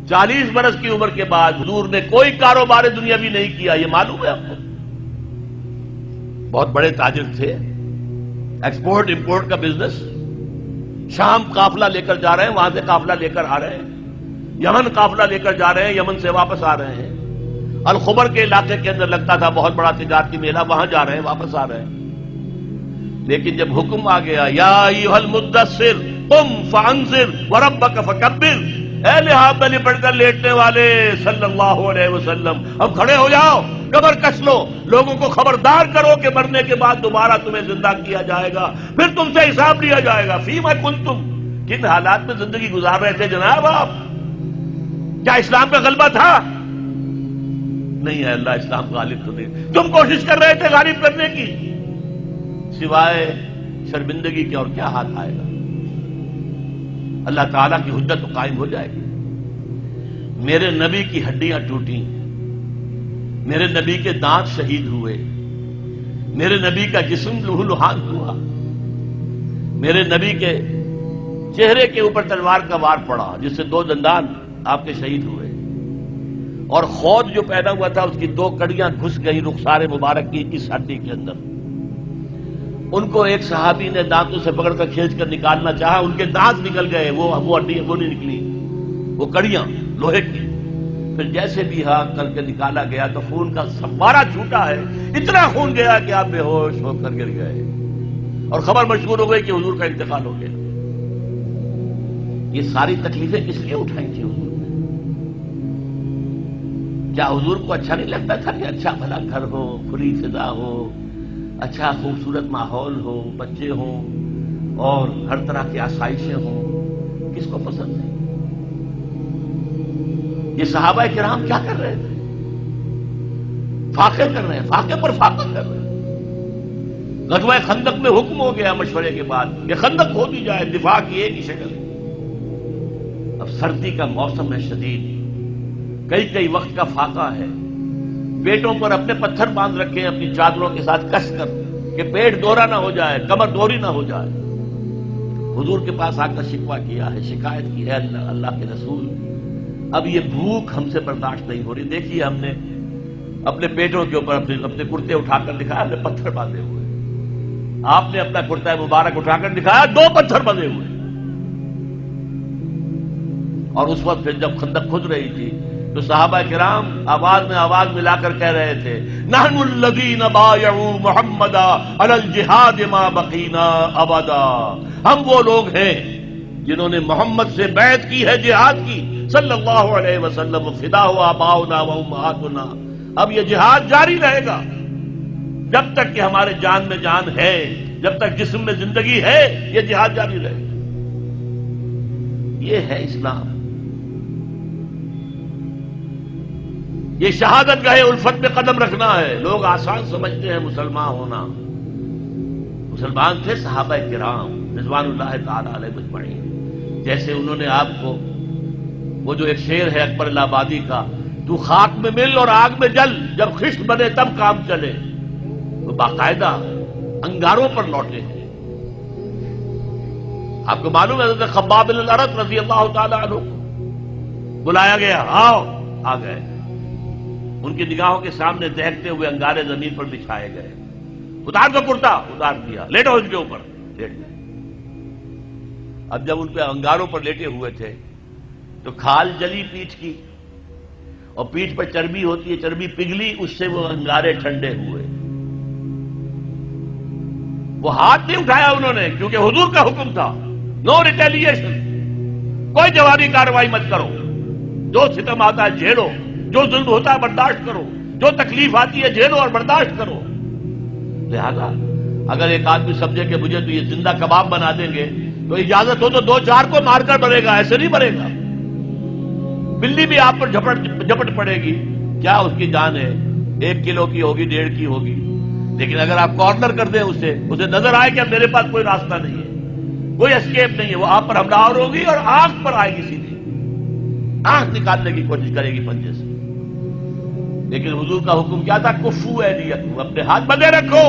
40 برس کی عمر کے بعد حضور نے کوئی کاروبار دنیاوی نہیں کیا، یہ معلوم ہے آپ کو؟ بہت بڑے تاجر تھے، ایکسپورٹ امپورٹ کا بزنس، شام قافلہ لے کر جا رہے ہیں، وہاں سے قافلہ لے کر آ رہے ہیں، یمن قافلہ لے کر جا رہے ہیں، یمن سے واپس آ رہے ہیں، الخبر کے علاقے کے اندر لگتا تھا بہت بڑا تجارتی میلہ، وہاں جا رہے ہیں، واپس آ رہے ہیں۔ لیکن جب حکم آ گیا یا ایھا المدثر قم فانذر وربک فکبر، اے لحاظ میں لپٹ کر لیٹنے والے صلی اللہ علیہ وسلم، اب کھڑے ہو جاؤ، کمر کس لو، لوگوں کو خبردار کرو کہ مرنے کے بعد دوبارہ تمہیں زندہ کیا جائے گا، پھر تم سے حساب لیا جائے گا۔ فیما کنتم، کن حالات میں زندگی گزار رہے تھے جناب آپ؟ کیا اسلام کا غلبہ تھا؟ نہیں ہے، اللہ اسلام غالب تو نہیں، تم کوشش کر رہے تھے غالب کرنے کی، سوائے شرمندگی کے اور کیا ہاتھ آئے گا؟ اللہ تعالیٰ کی حجت تو قائم ہو جائے گی۔ میرے نبی کی ہڈیاں ٹوٹیں، میرے نبی کے دانت شہید ہوئے، میرے نبی کا جسم لہو لہان ہوا، میرے نبی کے چہرے کے اوپر تلوار کا وار پڑا جس سے 2 دندان آپ کے شہید ہوئے، اور خود جو پیدا ہوا تھا اس کی 2 کڑیاں گھس گئی رخسار مبارک کی اس ہڈی کے اندر۔ ان کو ایک صحابی نے دانتوں سے پکڑ کر کھینچ کر نکالنا چاہا، ان کے دانت نکل گئے، وہ ہڈی وہ نہیں نکلی، وہ کڑیاں لوہے کی۔ پھر جیسے بھی کر کے نکالا گیا تو خون کا فوارہ چھوٹا ہے، اتنا خون گیا کہ آپ بے ہوش ہو کر گر گئے، اور خبر مشہور ہو گئی کہ حضور کا انتقال ہو گیا۔ یہ ساری تکلیفیں کس لیے اٹھائی تھی حضور نے؟ کیا حضور کو اچھا نہیں لگتا تھا کہ اچھا بھلا گھر ہو، کھلی فضا ہو، اچھا خوبصورت ماحول ہو، بچے ہوں اور ہر طرح کی آسائشیں ہوں؟ کس کو پسند ہے؟ یہ صحابہ کرام کیا کر رہے تھے؟ فاقے کر رہے ہیں، فاقے پر فاقہ کر رہے ہیں۔ غزوہ خندق میں حکم ہو گیا مشورے کے بعد کہ خندق کھودی جائے، دفاع کی ایک ہی شکل ہے۔ اب سردی کا موسم ہے شدید، کئی وقت کا فاقہ ہے، پیٹوں پر اپنے پتھر باندھ رکھے ہیں اپنی چادروں کے ساتھ کس کر کہ پیٹ دورا نہ ہو جائے، کمر دوری نہ ہو جائے۔ حضور کے پاس آ کر شکوہ کیا ہے، شکایت کی ہے، اللہ کے رسول اب یہ بھوک ہم سے برداشت نہیں ہو رہی، دیکھیے ہم نے اپنے پیٹوں کے اوپر اپنے کرتے اٹھا کر دکھایا، ہم نے پتھر باندھے ہوئے، آپ نے اپنا کرتا مبارک اٹھا کر دکھایا، 2 پتھر بندھے ہوئے۔ اور اس وقت پھر جب خندق کھد رہی تھی تو صحابہ کرام آواز میں آواز ملا کر کہہ رہے تھے نحن الذین بایعوا محمدا علی الجہاد ما بقینا ابدا، ہم وہ لوگ ہیں جنہوں نے محمد سے بیعت کی ہے جہاد کی صلی اللہ علیہ وسلم، فدا آباؤنا و امہاتنا، اب یہ جہاد جاری رہے گا جب تک کہ ہمارے جان میں جان ہے، جب تک جسم میں زندگی ہے، یہ جہاد جاری رہے گا۔ یہ ہے اسلام، یہ شہادت گاہ الفت میں قدم رکھنا ہے۔ لوگ آسان سمجھتے ہیں مسلمان ہونا، مسلمان تھے صحابہ کرام رضوان اللہ تعالی علیہ مجمعین، جیسے انہوں نے آپ کو وہ جو ایک شعر ہے اکبر الہ آبادی کا، تو خاک میں مل اور آگ میں جل، جب خشت بنے تب کام چلے، وہ باقاعدہ انگاروں پر لوٹے ہیں۔ آپ کو معلوم ہے حضرت خباب بن الارت رضی اللہ تعالی عنہ بلایا گیا، آؤ، آ گئے، ان کی نگاہوں کے سامنے دہکتے ہوئے انگارے زمین پر بچھائے گئے، اتار دو کرتا، اتار دیا، لیٹو اس کے اوپر، لیٹ گئے۔ اب جب ان پہ انگاروں پر لیٹے ہوئے تھے تو کھال جلی پیٹھ کی، اور پیٹھ پر چربی ہوتی ہے، چربی پگھلی، اس سے وہ انگارے ٹھنڈے ہوئے۔ وہ ہاتھ نہیں اٹھایا انہوں نے، کیونکہ حضور کا حکم تھا نو ریٹیلیشن، کوئی جوابی کارروائی مت کرو، جو ستم آتا ہے جھیلو، جو ظلم ہوتا ہے برداشت کرو، جو تکلیف آتی ہے جھیلو اور برداشت کرو۔ لہذا اگر ایک آدمی سمجھے کہ مجھے تو یہ زندہ کباب بنا دیں گے تو اجازت ہو تو 2-4 کو مار کر مرے گا، ایسے نہیں مرے گا۔ بلی بھی آپ پر جھپٹ پڑے گی، کیا اس کی جان ہے، 1 کلو کی ہوگی، 1.5 کی ہوگی، لیکن اگر آپ کارنر کر دیں اسے نظر آئے کہ میرے پاس کوئی راستہ نہیں ہے، کوئی اسکیپ نہیں ہے، وہ آپ پر حملہ آور ہوگی اور آنکھ پر آئے گی، سیدھی آنکھ نکالنے کی کوشش کرے گی پنجے سے۔ لیکن حضور کا حکم کیا تھا؟ کفو ایدیکم، اپنے ہاتھ بندھے رکھو،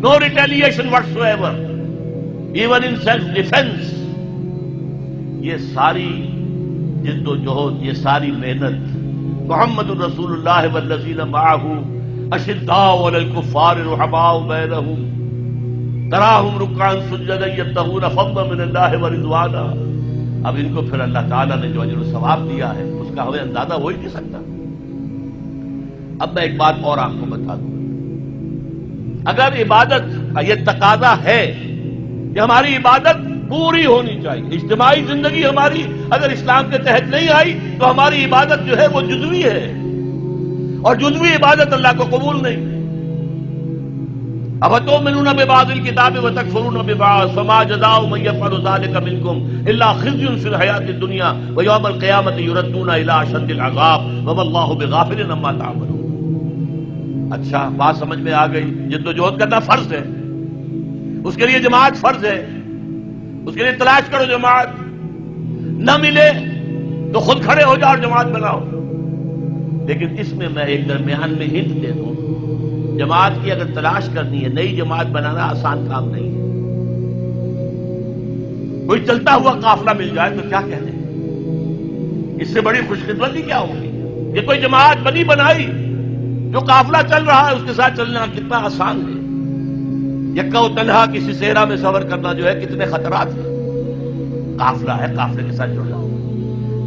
no retaliation whatsoever, even in self defence. یہ ساری جد و جہد، یہ ساری محنت، محمد الرسول اللہ والذین معہ اشداء علی الکفار رحماء بینہم تراہم رکعا سجدا یبتغون فضلا من اللہ ورضوانا. اب ان کو پھر اللہ تعالیٰ نے جو اجر و ثواب دیا ہے اس کا ہمیں اندازہ ہو ہی نہیں سکتا. اب میں ایک بات اور آپ کو بتا دوں، اگر عبادت یہ تقاضا ہے کہ ہماری عبادت پوری ہونی چاہیے، اجتماعی زندگی ہماری اگر اسلام کے تحت نہیں آئی تو ہماری عبادت جو ہے وہ جزوی ہے، اور جزوی عبادت اللہ کو قبول نہیں. افتؤمنون ببعض الکتاب وتکفرون ببعض فما جزاء من یفعل ذلک منکم الا خزی فی الحیاۃ الدنیا ویوم القیامۃ یردون الی اشد العذاب وما اللہ بغافل عما تعملون. اچھا بات سمجھ میں آ گئی. جد و جہد کرنا فرض ہے، اس کے لیے جماعت فرض ہے، اس کے لیے تلاش کرو جماعت، نہ ملے تو خود کھڑے ہو جاؤ اور جماعت بناؤ. لیکن اس میں میں ایک درمیان میں ہنٹ دے دوں، جماعت کی اگر تلاش کرنی ہے، نئی جماعت بنانا آسان کام نہیں ہے. کوئی چلتا ہوا قافلہ مل جائے تو کیا کہنے، اس سے بڑی خوش قسمتی کیا ہوگی. یہ کوئی جماعت بنی بنائی، جو قافلہ چل رہا ہے اس کے ساتھ چلنا کتنا آسان ہے. یکا و تنہا کسی صحرا میں سفر کرنا جو ہے کتنے خطرات ہیں. قافلہ ہے، قافلے کے ساتھ جڑنا.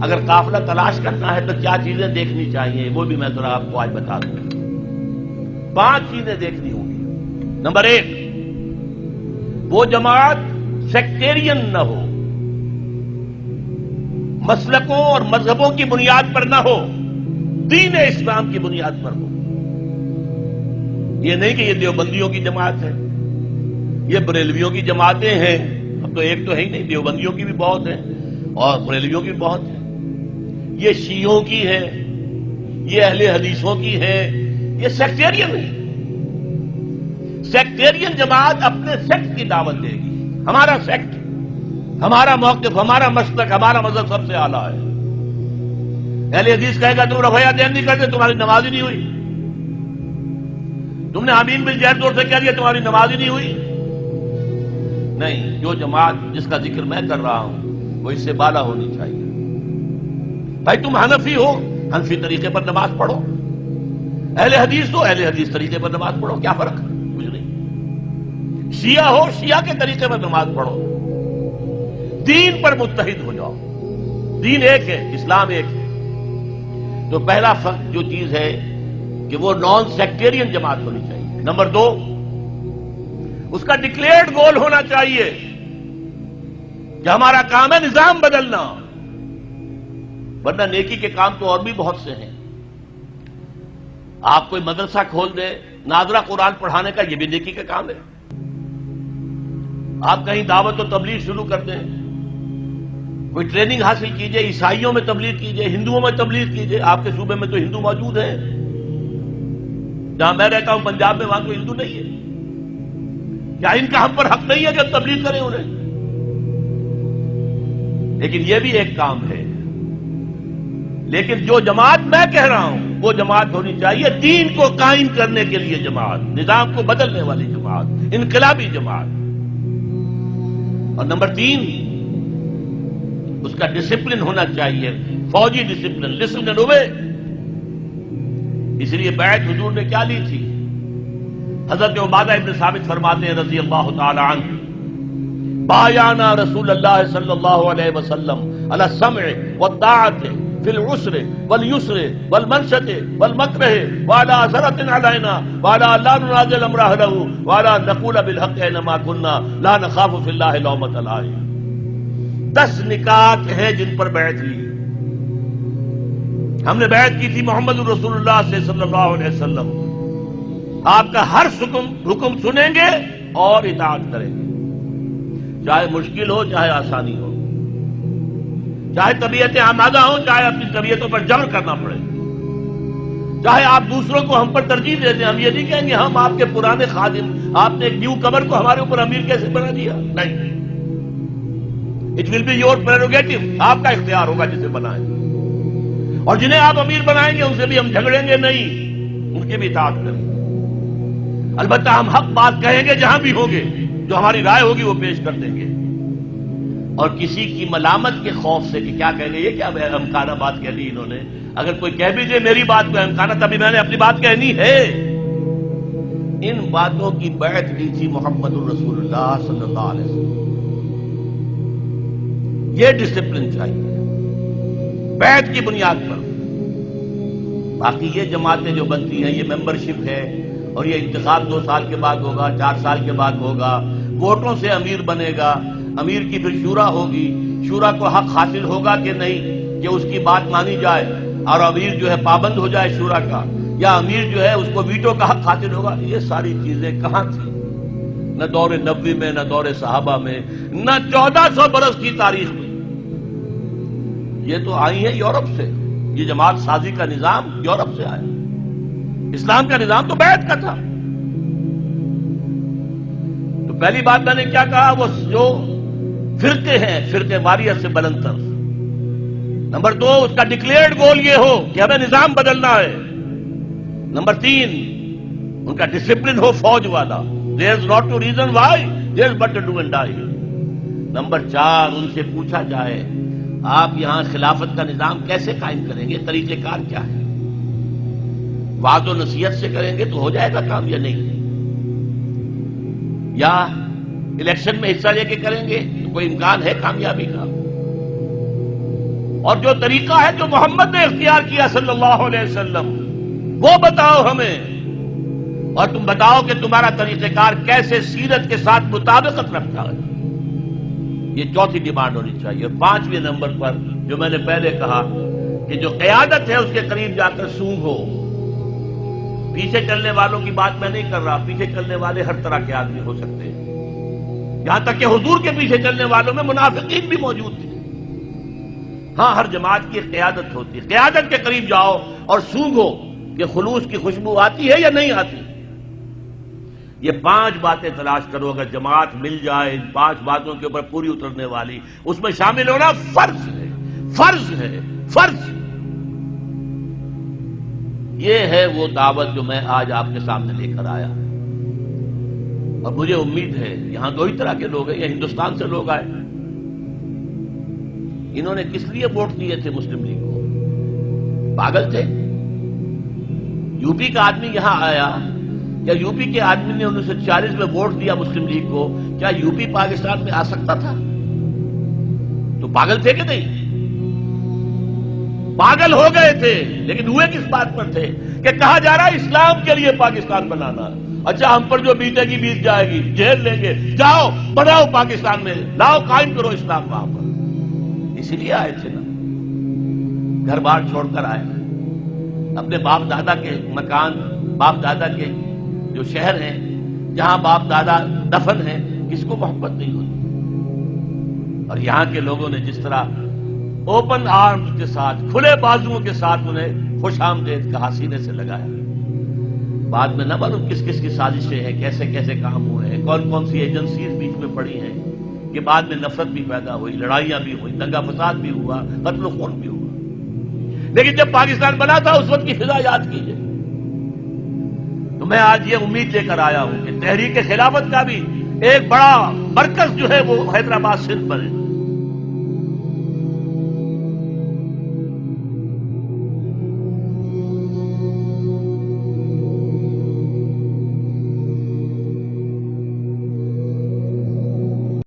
اگر قافلہ تلاش کرنا ہے تو کیا چیزیں دیکھنی چاہیے وہ بھی میں ذرا آپ کو آج بتا دوں. 5 چیزیں دیکھنی ہوں گی. نمبر 1، وہ جماعت سیکٹیرین نہ ہو، مسلکوں اور مذہبوں کی بنیاد پر نہ ہو، دین اسلام کی بنیاد پر ہو. یہ نہیں کہ یہ دیوبندیوں کی جماعت ہے، یہ بریلویوں کی جماعتیں ہیں. اب تو ایک تو ہے ہی نہیں، دیوبندیوں کی بھی بہت ہیں اور بریلویوں کی بھی بہت ہیں. یہ شیعوں کی ہے، یہ اہل حدیثوں کی ہے. یہ سیکٹیرین ہے. سیکٹیرین جماعت اپنے سیکٹ کی دعوت دے گی. ہمارا سیکٹ، ہمارا موقف، ہمارا مسلک، ہمارا مذہب سب سے اعلیٰ ہے. اہل حدیث کہے گا تم رفع دین نہیں کرتے، تمہاری نماز ہی نہیں ہوئی. تم نے آمین بالجہر زور سے کہہ دیا، تمہاری نماز ہی نہیں ہوئی. نہیں، جو جماعت جس کا ذکر میں کر رہا ہوں وہ اس سے بالا ہونی چاہیے. بھائی تم حنفی ہو، حنفی طریقے پر نماز پڑھو. اہل حدیث ہو، اہل حدیث طریقے پر نماز پڑھو. کیا فرق ہے؟ کچھ نہیں. شیعہ ہو، شیعہ کے طریقے پر نماز پڑھو. دین پر متحد ہو جاؤ. دین ایک ہے، اسلام ایک ہے. تو پہلا فرق جو چیز ہے کہ وہ نان سیکٹیرین جماعت ہونی چاہیے. نمبر 2، اس کا ڈکلیئرڈ گول ہونا چاہیے کہ ہمارا کام ہے نظام بدلنا، ورنہ نیکی کے کام تو اور بھی بہت سے ہیں. آپ کوئی مدرسہ کھول دیں، ناظرہ قرآن پڑھانے کا، یہ بھی نیکی کا کام ہے. آپ کہیں دعوت و تبلیغ شروع کر دیں، کوئی ٹریننگ حاصل کیجئے، عیسائیوں میں تبلیغ کیجئے، ہندوؤں میں تبلیغ کیجئے. آپ کے صوبے میں تو ہندو موجود ہیں، جہاں میں رہتا ہوں پنجاب میں، وہاں تو ہندو نہیں ہے. کیا ان کا ہم پر حق نہیں ہے کہ ہم تبلیغ کریں انہیں؟ لیکن یہ بھی ایک کام ہے. لیکن جو جماعت میں کہہ رہا ہوں وہ جماعت ہونی چاہیے دین کو قائم کرنے کے لیے جماعت، نظام کو بدلنے والی جماعت، انقلابی جماعت. اور نمبر 3، اس کا ڈسپلن ہونا چاہیے، فوجی ڈسپلن، لسن اینڈ اوبے. اس لیے بیعت حضور نے کیا لی تھی؟ حضرت عبادہ ابن ثابت فرماتے ہیں رضی اللہ تعالی عنہ، بایعنا رسول اللہ صلی اللہ علیہ وسلم علی السمع والطاعۃ فی العسر والیسر والمنشط والمکرہ وعلی اثرۃ علینا وعلی لا ننازل امرہ له وعلی نقول بالحق اینما کنا لا نخاف فی اللہ لومۃ لائم. 10 نکات ہیں جن پر بیعت لی. ہم نے بیعت کی تھی محمد رسول اللہ سے صلی اللہ علیہ وسلم. آپ کا ہر حکم سنیں گے اور اطاعت کریں گے، چاہے مشکل ہو چاہے آسانی ہو، چاہے طبیعتیں آمادہ ہوں چاہے اپنی طبیعتوں پر جبر کرنا پڑے، چاہے آپ دوسروں کو ہم پر ترجیح دے دیں. ہم یہ نہیں کہیں گے ہم آپ کے پرانے خادم، آپ نے ایک نیو کمر کو ہمارے اوپر امیر کیسے بنا دیا. نہیں، it will be your prerogative. آپ کا اختیار ہوگا جسے بنائیں، اور جنہیں آپ امیر بنائیں گے ان سے بھی ہم جھگڑیں گے نہیں، ان کی بھی اطاعت کریں گے. البتہ ہم حق بات کہیں گے جہاں بھی ہوں گے، جو ہماری رائے ہوگی وہ پیش کر دیں گے. اور کسی کی ملامت کے خوف سے کہ کیا کہیں گے، یہ کیا احمقانہ بات کہہ دی انہوں نے، اگر کوئی کہہ بھی دے میری بات کو احمقانہ، تبھی میں نے اپنی بات کہنی ہے۔ ان باتوں کی بیعت لی تھی محمد الرسول اللہ صلی اللہ علیہ وسلم۔ یہ ڈسپلن چاہیے بیعت کی بنیاد پر۔ باقی یہ جماعتیں جو بنتی ہیں، یہ ممبرشپ ہے، اور یہ انتخاب 2 سال کے بعد ہوگا، 4 سال کے بعد ہوگا، ووٹوں سے امیر بنے گا، امیر کی پھر شورا ہوگی، شورا کو حق حاصل ہوگا کہ نہیں کہ اس کی بات مانی جائے اور امیر جو ہے پابند ہو جائے شورا کا، یا امیر جو ہے اس کو ویٹو کا حق حاصل ہوگا۔ یہ ساری چیزیں کہاں تھیں؟ نہ دور نبوی میں، نہ دور صحابہ میں، نہ 1400 برس کی تاریخ میں۔ یہ تو آئی ہے یورپ سے، یہ جماعت سازی کا نظام یورپ سے آیا۔ اسلام کا نظام تو بیعت کا تھا۔ تو پہلی بات میں نے کیا کہا، وہ جو فرقے ہیں، فرقے واریت سے بلند تر۔ نمبر 2، اس کا ڈکلیئرڈ گول یہ ہو کہ ہمیں نظام بدلنا ہے۔ نمبر 3، ان کا ڈسپلن ہو فوج والا، there is not to reason why, there is but to do and die۔ Number 4، ان سے پوچھا جائے آپ یہاں خلافت کا نظام کیسے قائم کریں گے، طریقہ کار کیا ہے؟ وعد و نصیحت سے کریں گے تو ہو جائے گا کام یا نہیں؟ یا الیکشن میں حصہ لے کے کریں گے تو کوئی امکان ہے کامیابی کا؟ اور جو طریقہ ہے جو محمد نے اختیار کیا صلی اللہ علیہ وسلم، وہ بتاؤ ہمیں، اور تم بتاؤ کہ تمہارا طریقہ کار کیسے سیرت کے ساتھ مطابقت رکھتا ہے۔ یہ چوتھی ڈیمانڈ ہونی چاہیے۔ اور 5ویں نمبر پر جو میں نے پہلے کہا کہ جو قیادت ہے اس کے قریب جا کر سونگ ہو۔ پیچھے چلنے والوں کی بات میں نہیں کر رہا، پیچھے چلنے والے ہر طرح کے آدمی ہو سکتے ہیں، یہاں تک کہ حضور کے پیچھے چلنے والوں میں منافقین بھی موجود تھے۔ ہاں، ہر جماعت کی ایک قیادت ہوتی ہے، قیادت کے قریب جاؤ اور سونگھو کہ خلوص کی خوشبو آتی ہے یا نہیں آتی۔ یہ 5 باتیں تلاش کرو، اگر جماعت مل جائے ان 5 باتوں کے اوپر پوری اترنے والی، اس میں شامل ہونا فرض ہے، فرض ہے، فرض۔ یہ ہے وہ دعوت جو میں آج آپ کے سامنے لے کر آیا، اور مجھے امید ہے یہاں 2 ہی طرح کے لوگ ہیں، یہ ہندوستان سے لوگ آئے۔ انہوں نے کس لیے ووٹ دیے تھے مسلم لیگ کو؟ پاگل تھے؟ یو پی کا آدمی یہاں آیا، کیا یو پی کے آدمی نے 1940 میں ووٹ دیا مسلم لیگ کو، کیا یو پی پاکستان میں آ سکتا تھا؟ تو پاگل تھے کہ نہیں؟ پاگل ہو گئے تھے، لیکن ہوئے کس بات پر تھے کہ کہا جا رہا ہے اسلام کے لیے پاکستان بنانا۔ اچھا، ہم پر جو بیتے گی بیت جائے گی، جیل لیں گے، جاؤ بناؤ پاکستان میں، لاؤ قائم کرو اسلام وہاں پر۔ اسی لیے آئے تھے نا، گھر بار چھوڑ کر آئے، اپنے باپ دادا کے مکان، باپ دادا کے جو شہر ہیں جہاں باپ دادا دفن ہیں، کس کو محبت نہیں ہوتی؟ اور یہاں کے لوگوں نے جس طرح اوپن آرمز کے ساتھ، کھلے بازوؤں کے ساتھ انہیں خوش آمدید کہا، سینے سے لگایا۔ بعد میں نہ معلوم کس کس کی سازشیں ہیں، کیسے کیسے کام ہوئے ہیں، کون کون سی ایجنسیز بیچ میں پڑی ہیں، کہ بعد میں نفرت بھی پیدا ہوئی، لڑائیاں بھی ہوئی، دنگا فساد بھی ہوا، قتل و خون بھی ہوا۔ لیکن جب پاکستان بنا تھا اس وقت کی فضا یاد کیجئے۔ تو میں آج یہ امید لے کر آیا ہوں کہ تحریک خلافت کا بھی ایک بڑا مرکز جو ہے وہ حیدرآباد سندھ بنے۔